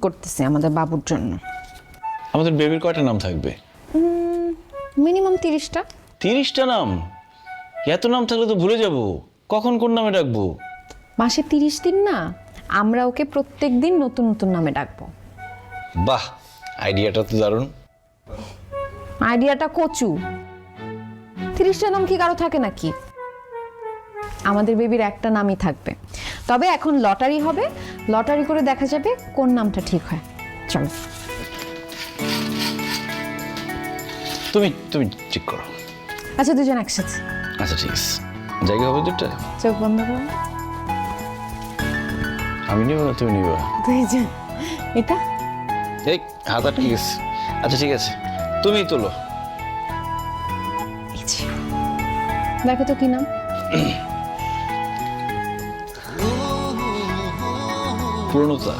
করতেছি আমাদের বাবুর জন্য। আমাদের বেবির কয়টা নাম থাকবে? মিনিমাম 30টা। 30টা নাম? এত নাম থাকলে তো ভুলে যাব, কখন কোন নামে ডাকবো? মাসে 30 দিন না, আমরা ওকে প্রত্যেক দিন নতুন নতুন নামে ডাকবো। বাহ, আইডিয়াটা তো দারুণ। আইডিয়াটা কচু। 30টা নাম কি কারো থাকে নাকি? আমাদের বেবির একটা নামই থাকবে, তবে এখন লটারি হবে, লটারি করে দেখা যাবে কোন নামটা ঠিক হয়। চলো তুমি তুমি ঠিক করো। আচ্ছা, দুজন একসাথে। আচ্ছা ঠিক আছে, জায়গা হবে দুটো? চোখ বন্ধ করো। আমি নিব না তুমি নিবা? দুইজন। এটা এই হাত আটকে গেছে। আচ্ছা ঠিক আছে, তুমি তোলো। এই যে। দেখো তো কি নাম। পূর্ণতা।